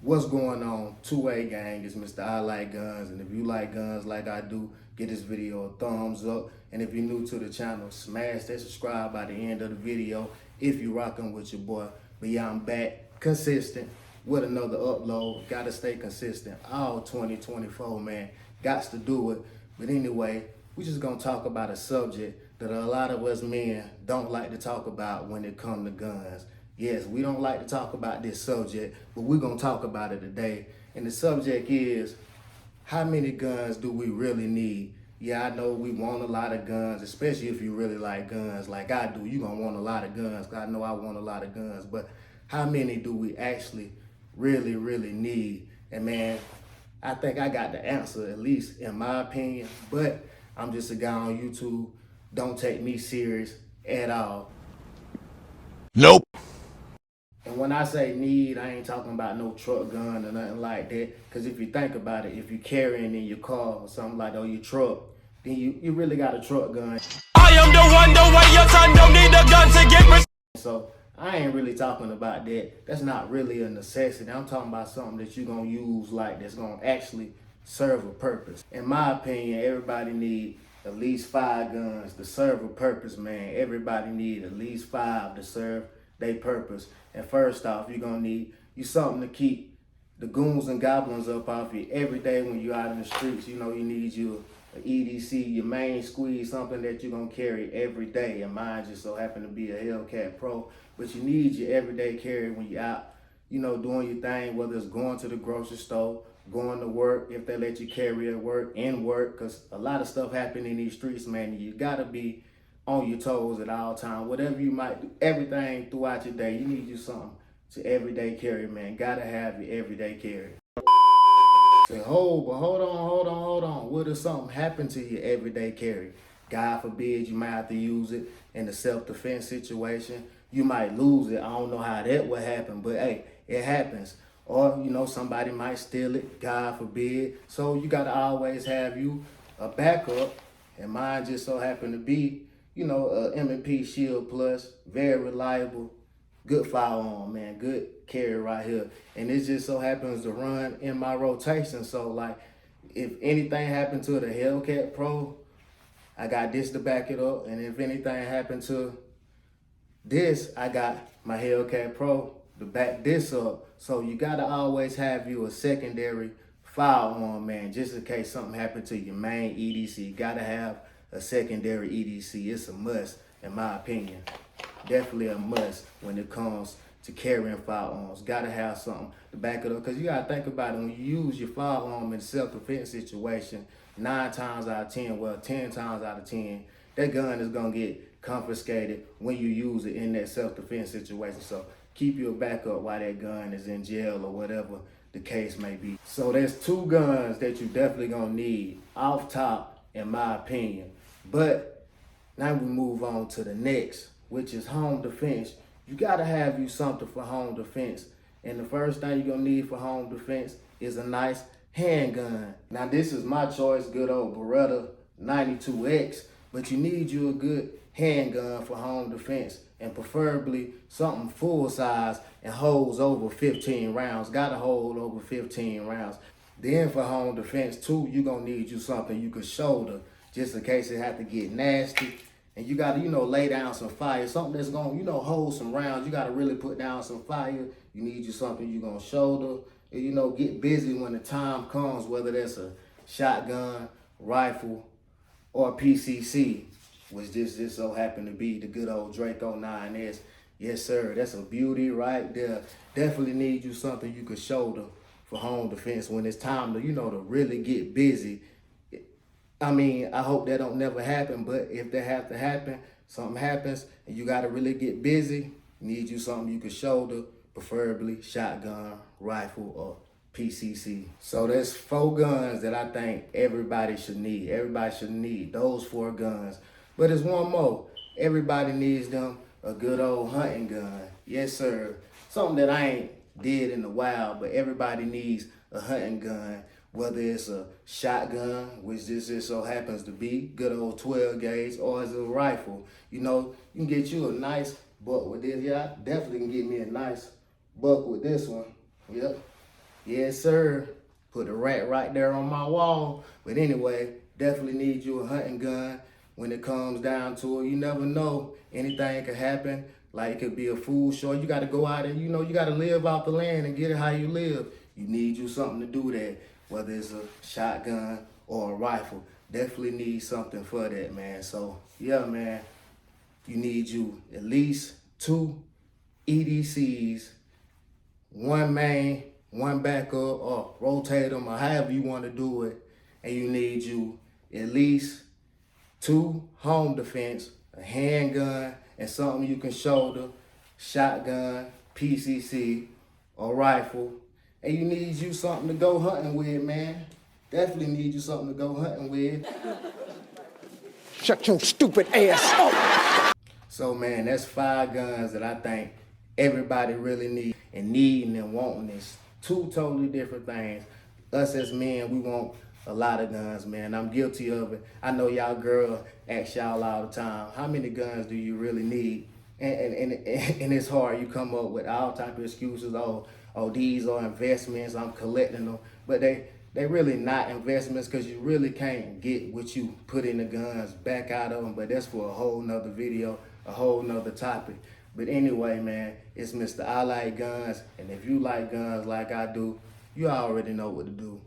What's going on? 2A gang, it's Mr. I Like Guns, and if you like guns like I do, give this video a thumbs up. And if you're new to the channel, smash that subscribe by the end of the video if you rocking with your boy. But yeah, I'm back, consistent, with another upload. Gotta stay consistent all 2024, man. Gots to do it. But anyway, we just gonna talk about a subject that a lot of us men don't like to talk about when it comes to guns. Yes, we don't like to talk about this subject, but we're going to talk about it today. And the subject is, how many guns do we really need? Yeah, I know we want a lot of guns, especially if you really like guns like I do. You're going to want a lot of guns. I know I want a lot of guns, but how many do we actually really need? And man, I think I got the answer, at least in my opinion, but I'm just a guy on YouTube. Don't take me serious at all. Nope. And when I say need, I ain't talking about no truck gun or nothing like that. Because if you think about it, if you're carrying in your car or something like that, or your truck, then you really got a truck gun. I am the way your son don't need a gun to get me. So I ain't really talking about that. That's not really a necessity. I'm talking about something that you're going to use like that's going to actually serve a purpose. In my opinion, everybody need at least 5 guns to serve a purpose, man. Everybody need at least 5 to serve their purpose. And first off, you're going to need you something to keep the goons and goblins up off you every day when you're out in the streets. You know, you need you an EDC, your main squeeze, something that you're going to carry every day. And mine just so happen to be a Hellcat Pro. But you need your everyday carry when you're out, you know, doing your thing, whether it's going to the grocery store, going to work, if they let you carry at work, in work, because a lot of stuff happen in these streets, man. You got to be on your toes at all times. Whatever you might do, everything throughout your day, you need you something to everyday carry, man. Got to have your everyday carry. Say, hold on. What if something happened to your everyday carry? God forbid, you might have to use it in a self-defense situation. You might lose it. I don't know how that would happen, but hey, it happens. Or, you know, somebody might steal it, God forbid. So you got to always have you a backup. And mine just so happened to be, you know, a M&P Shield Plus, very reliable, good firearm, man, good carry right here. And it just so happens to run in my rotation. So like, if anything happened to the Hellcat Pro, I got this to back it up. And if anything happened to this, I got my Hellcat Pro to back this up. So you gotta always have you a secondary firearm, man, just in case something happened to your main EDC. You gotta have a secondary EDC. It's a must, in my opinion. Definitely a must when it comes to carrying firearms. Gotta have something to back it up. Because you gotta think about it, when you use your firearm in a self-defense situation, 9 times out of 10, well, 10 times out of 10, that gun is gonna get confiscated when you use it in that self-defense situation. So keep your backup while that gun is in jail or whatever the case may be. So there's 2 guns that you definitely gonna need off top, in my opinion. But now we move on to the next, which is home defense. You gotta have you something for home defense. And the first thing you're gonna need for home defense is a nice handgun. Now this is my choice, good old Beretta 92X, but you need you a good handgun for home defense, and preferably something full size and holds over 15 rounds. Gotta hold over 15 rounds. Then for home defense too, you're gonna need you something you can shoulder, just in case it have to get nasty. And you gotta, you know, lay down some fire, something that's gonna, you know, hold some rounds. You gotta really put down some fire. You need you something you're gonna shoulder, and, you know, get busy when the time comes, whether that's a shotgun, rifle, or PCC, which this just so happened to be the good old Draco 9S. Yes, sir, that's a beauty right there. Definitely need you something you could shoulder for home defense when it's time to, you know, to really get busy. I mean, I hope that don't never happen, but if that have to happen, something happens, and you got to really get busy, need you something you could shoulder, preferably shotgun, rifle, or PCC. So there's 4 guns that I think everybody should need. Everybody should need those 4 guns. But there's one more. Everybody needs them a good old hunting gun. Yes, sir. Something that I ain't did in a while, but everybody needs a hunting gun. Whether it's a shotgun, which this just so happens to be, good old 12 gauge, or it's a rifle. You know, you can get you a nice buck with this. Yeah, I definitely can get me a nice buck with this one. Yep. Yes, sir. Put a rack right there on my wall. But anyway, definitely need you a hunting gun when it comes down to it. You never know. Anything could happen. Like it could be a food short. You got to go out and, you got to live off the land and get it how you live. You need you something to do that. Whether it's a shotgun or a rifle. Definitely need something for that, man. So, yeah, man. You need you at least 2 EDCs, 1 main, 1 backup, or rotate them, or however you want to do it. And you need you at least 2 home defense, a handgun, and something you can shoulder, shotgun, PCC, or rifle. And you need you something to go hunting with, man. Definitely need you something to go hunting with. Shut your stupid ass up. So, man, that's 5 guns that I think everybody really needs. And needing and wanting is 2 totally different things. Us as men, we want a lot of guns, man. I'm guilty of it. I know y'all girl ask y'all all the time, how many guns do you really need? And it's hard. You come up with all type of excuses. Oh, these are investments. I'm collecting them. But they really not investments, because you really can't get what you put in the guns back out of them. But that's for a whole nother video, a whole nother topic. But anyway, man, it's Mr. I Like Guns. And if you like guns like I do, you already know what to do.